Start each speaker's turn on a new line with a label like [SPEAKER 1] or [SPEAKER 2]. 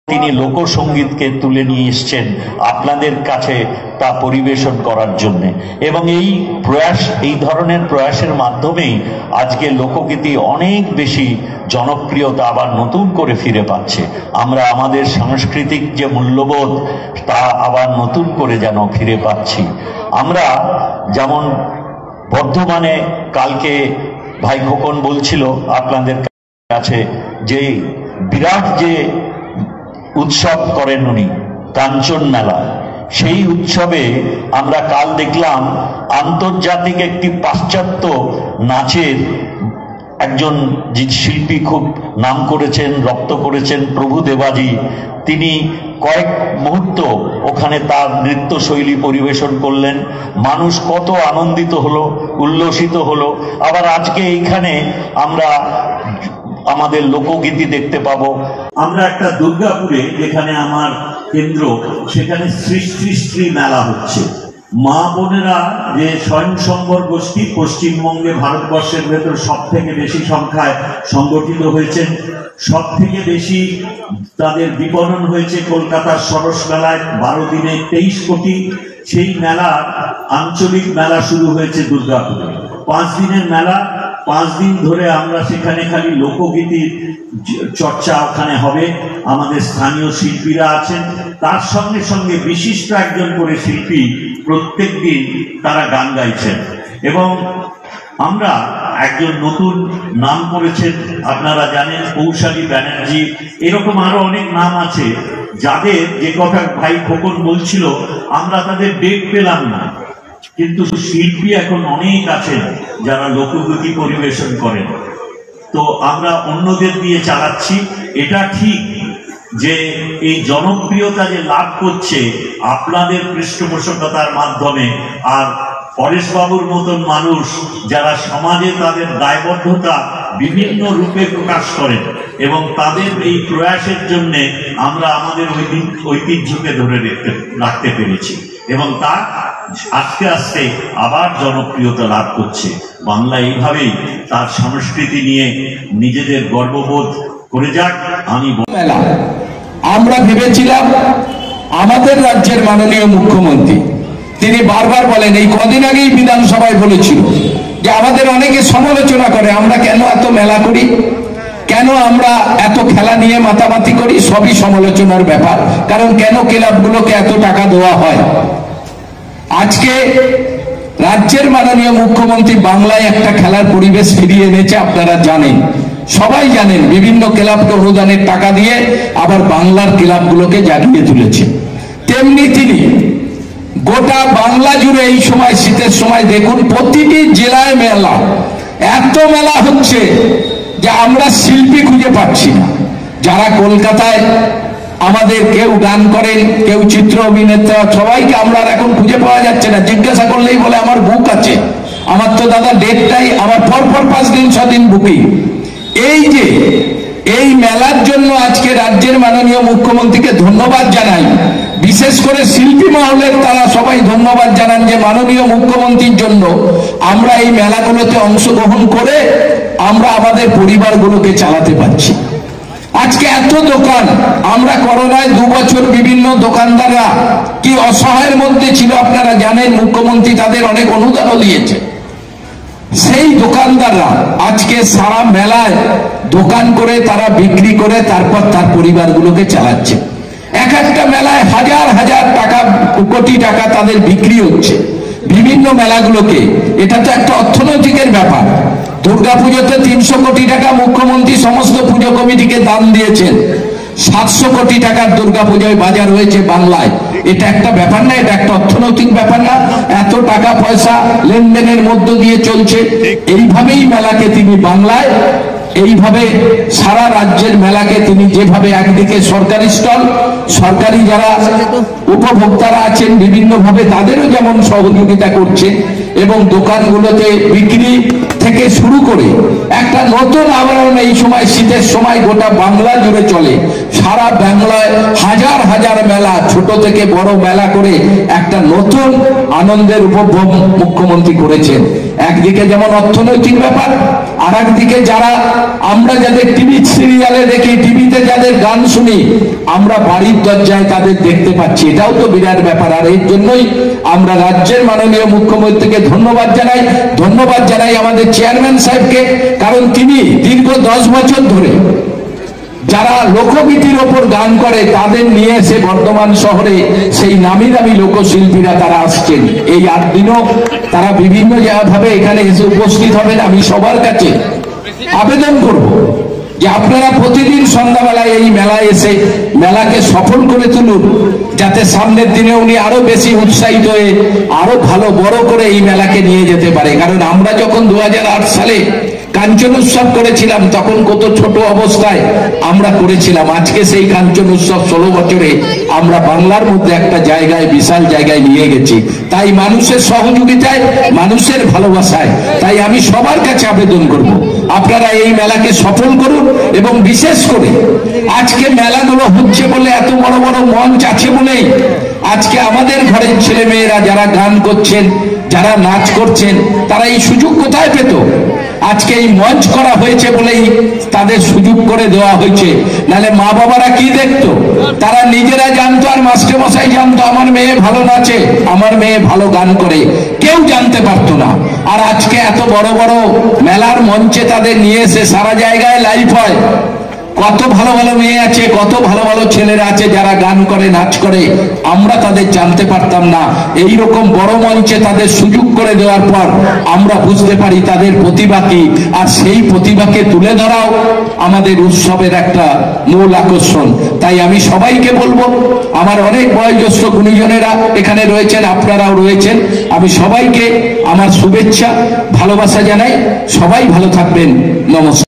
[SPEAKER 1] তিনি লোকসঙ্গীতকে তুলে নিয়ে এসেছেন আপনাদের কাছে তা পরিবেশন করার জন্য এবং এই ধরনের প্রয়াসের মাধ্যমেই আজকে লোকগীতি অনেক বেশি জনপ্রিয়তা আবার নতুন করে ফিরে পাচ্ছে। আমরা আমাদের সাংস্কৃতিক যে মূল্যবোধ তা আবার নতুন করে যেন ফিরে পাচ্ছি। আমরা যেমন বর্ধমানে কালকে ভাই খোকন বলছিল আপনাদের কাছে যে বিরাট যে উৎসব করেন উনি কাঞ্চন মেলা, সেই উৎসবে আমরা কাল দেখলাম আন্তর্জাতিক একটি পাশ্চাত্য নাচের একজন শিল্পী খুব নাম করেছেন, রপ্ত করেছেন, প্রভু দেবাজি। তিনি কয়েক মুহূর্ত ওখানে তার নৃত্যশৈলী পরিবেশন করলেন। মানুষ কত আনন্দিত হলো, উল্লসিত হলো। আবার আজকে এইখানে আমরা আমাদের লোকগীতি দেখতে পাবো। আমরা একটা দুর্গাপুরে যেখানে আমার কেন্দ্র, সেখানে সৃষ্টি মেলা হচ্ছে। মা বোনেরা যে স্বয়ংসম্বর গোষ্ঠী পশ্চিমবঙ্গে ভারতবর্ষের ভেতর সব থেকে বেশি সংখ্যায় সংগঠিত হয়েছেন, সব থেকে বেশি তাদের বিপণন হয়েছে কলকাতার সরস মেলায় 12 দিনে 23 কোটি। সেই মেলা আঞ্চলিক মেলা শুরু হয়েছে দুর্গাপুরে। 5 দিনের মেলা, 5 দিন ধরে আমরা সেখানে খালি লোকগীতির চর্চা ওখানে হবে। আমাদের স্থানীয় শিল্পীরা আছেন, তার সঙ্গে সঙ্গে বিশিষ্ট একজন করে শিল্পী প্রত্যেক দিন তারা গান গাইছেন। এবং আমরা একজন নতুন নাম করেছেন, আপনারা জানেন, কৌশালী ব্যানার্জি। এরকম আরো অনেক নাম আছে যাদের, যে কথা ভাই খোকন বলছিল, আমরা তাদের ডেট পেলাম না, কিন্তু শিল্পী এখন অনেক আছেন যারা লোকগীতি পরিবেশন করেন। তো আমরা অন্যদের দিয়ে চালাচ্ছি। এটা ঠিক যে এই জনপ্রিয়তা যে লাভ করছে আপনাদের পৃষ্ঠপোষকতার মাধ্যমে, আর পরেশবাবুর মতন মানুষ যারা সমাজে তাদের দায়বদ্ধতা বিভিন্ন রূপে প্রকাশ করেন, এবং তাদের এই প্রয়াসের জন্য আমরা আমাদের ঐতিহ্যকে ধরে রাখতে পেরেছি, এবং তা আস্তে আস্তে আবার জনপ্রিয়তা লাভ করছে। বাংলা এইভাবেই তার সংস্কৃতি নিয়ে নিজেদের গর্ববোধ করে যাক।
[SPEAKER 2] আমরা ভেবেছিলাম আমাদের রাজ্যের মাননীয় মুখ্যমন্ত্রী তিনি বারবার বলেন, এই কদিন আগেই বিধানসভায় বলেছিল যে আমাদের অনেকে সমালোচনা করে আমরা কেন এত মেলা করি, কেন আমরা এত খেলা নিয়ে মাতামাতি করি। সবই সমালোচনার ব্যাপার, কারণ কেন ক্লাবগুলোকে এত টাকা দেওয়া হয়। আজকে রাজ্যের মাননীয় মুখ্যমন্ত্রী বাংলায় একটা খেলার পরিবেশ ফিরিয়ে এনেছে। আপনারা জানেন, সবাই জানেন, বিভিন্ন ক্লাবকে অনুদানের টাকা দিয়ে আবার বাংলার ক্লাবগুলোকে জাগিয়ে তুলেছে। তেমনি তিনি গোটা বাংলা জুড়ে এই সময়, শীতের সময় দেখুন প্রতিটি জেলায় মেলা, এত মেলা হচ্ছে যে আমরা শিল্পী খুঁজে পাচ্ছি না। যারা কলকাতায় আমাদের কেউ গান করেন, কেউ চিত্র অভিনেতা, সবাইকে আমরা এখন খুঁজে পাওয়া যাচ্ছে না। জিজ্ঞাসা করলেই বলে আমার বুক আছে, আমার তো দাদা ডেটটাই, আমার পরপর 5 দিন 6 দিন বুকিং। এই মেলার জন্য আজকে রাজ্যের মাননীয় মুখ্যমন্ত্রীকে ধন্যবাদ জানাই। বিশেষ করে শিল্পী মহলের তারা সবাই ধন্যবাদ জানান যে মাননীয় মুখ্যমন্ত্রীর জন্য আমরা এই মেলাগুলোতে অংশগ্রহণ করে আমরা আমাদের পরিবারগুলোকে চালাতে পারছি। আজকে এত দোকান, আমরা করোনায় 2 বছর বিভিন্ন দোকানদাররা কি অসহায়ের মধ্যে ছিল আপনারা জানেন, মুখ্যমন্ত্রী তাদের অনেক অনুদানও দিয়েছে। সেই দোকানদাররা আজকে সারা মেলায় দোকান করে তারা বিক্রি করে তারপর তার পরিবারগুলোকে চালাচ্ছে। এক একটা মেলায় হাজার হাজার টাকা, কোটি টাকা তাদের বিক্রি হচ্ছে বিভিন্ন মেলাগুলোকে। এটা তো একটা অর্থনৈতিকের ব্যাপার। দুর্গাপুজোতে 300 কোটি টাকা মুখ্যমন্ত্রী সমস্ত পুজো কমিটিকে দান দিয়েছেন। 700 কোটি টাকার দুর্গাপূজায় বাজার হয়েছে বাংলায়। এটা একটা ব্যাপার না? এটা একটা অর্থনৈতিক ব্যাপার না? এত টাকা পয়সা লেনদেনের মধ্য দিয়ে চলছে। এইভাবেই মেলাকে তিনি বাংলায়, এইভাবে সারা রাজ্যের মেলাকে তিনি যেভাবে একদিকে সরকারি স্টল, সরকারি যারা উপভোক্তারা আছেন বিভিন্নভাবে তাদেরও যেমন সহযোগিতা করছে, এবং দোকানগুলোতে বিক্রি থেকে শুরু করে একটা নতুন আবরণ এই সময় শীতের সময় গোটা বাংলা জুড়ে চলে। সারা বাংলায় হাজার হাজার মেলা, ছোট থেকে বড় মেলা করে একটা নতুন আনন্দের উপভোগ মুখ্যমন্ত্রী করেছেন। একদিকে যেমন অর্থনৈতিক ব্যাপার, আর একদিকে যারা আমরা যাদের টিভি সিরিয়ালে দেখি, টিভিতে যাদের গান শুনি, আমরা বাড়ির দরজায় তাদের দেখতে পাচ্ছি, এটাও তো বিরাট ব্যাপার। আর এর জন্যই আমরা রাজ্যের মাননীয় মুখ্যমন্ত্রীকে ধন্যবাদ জানাই আমাদের চেয়ারম্যান সাহেবকে, কারণ তিনি দীর্ঘ 10 বছর ধরে যারা লোকগীতির ওপর গান করে তাদের নিয়ে এসে বর্ধমান শহরে সেই নামি দামি লোকশিল্পীরা তারা আসছেন। এই 8 দিনও তারা বিভিন্ন ভাবে এখানে এসে উপস্থিত হবেন। আমি সবার কাছে আবেদন করব যে আপনারা প্রতিদিন সন্ধ্যাবেলায় এই মেলায় এসে মেলাকে সফল করে তুলুন, যাতে সামনের দিনে উনি আরো বেশি উৎসাহিত হয়ে আরো ভালো বড় করে এই মেলাকে নিয়ে যেতে পারে। কারণ আমরা যখন 2008 সালে কাঞ্চন উৎসব করেছিলাম তখন কত ছোট অবস্থায় আমরা করেছিলাম, আজকে সেই কাঞ্চন উৎসব 16 বছরে আমরা বাংলার মধ্যে একটা জায়গায়, বিশাল জায়গায় নিয়ে গেছি। তাই মানুষের সহযোগিতায়, মানুষের ভালোবাসায়, তাই আমি সবার কাছে আবেদন করব আপনারা এই মেলাকে সফল করুন। এবং বিশেষ করে আজকে মেলাগুলো হচ্ছে বলে, এত বড় বড় মঞ্চ আছে বলেই আজকে আমাদের ঘরের ছেলে মেয়েরা যারা গান করছেন, যারা নাচ করছেন, তারা এই সুযোগ কোথায় পেত? আজকে এই মঞ্চ করা হয়েছে বলেই তাদের সুযোগ করে দেওয়া হয়েছে, নাহলে মা বাবারা কি দেখতো? তারা নিজেরা জানতো, আর মাস্টারমশাই জানতো আমার মেয়ে ভালো নাচে, আমার মেয়ে ভালো গান করে, কেউ জানতে পারতো না। আর আজকে এত বড় বড় মেলার মঞ্চে তাদের নিয়ে এসে সারা জায়গায় লাইভ হয়। কত ভালো ভালো মেয়ে আছে, কত ভালো ভালো ছেলেরা আছে যারা গান করে, নাচ করে, আমরা তাদের জানতে পারতাম না। এই রকম বড় মঞ্চে তাদের সুযোগ করে দেওয়ার পর আমরা বুঝতে পারি তাদের প্রতিভা কি, আর সেই প্রতিভাকে তুলে ধরাও আমাদের উৎসবের একটা মূল আকর্ষণ। তাই আমি সবাইকে বলবো, আমার অনেক বয়োজ্যেষ্ঠ গুণীজনেরা এখানে রয়েছেন, আপনারাও রয়েছেন, আমি সবাইকে আমার শুভেচ্ছা, ভালোবাসা জানাই। সবাই ভালো থাকবেন। নমস্কার।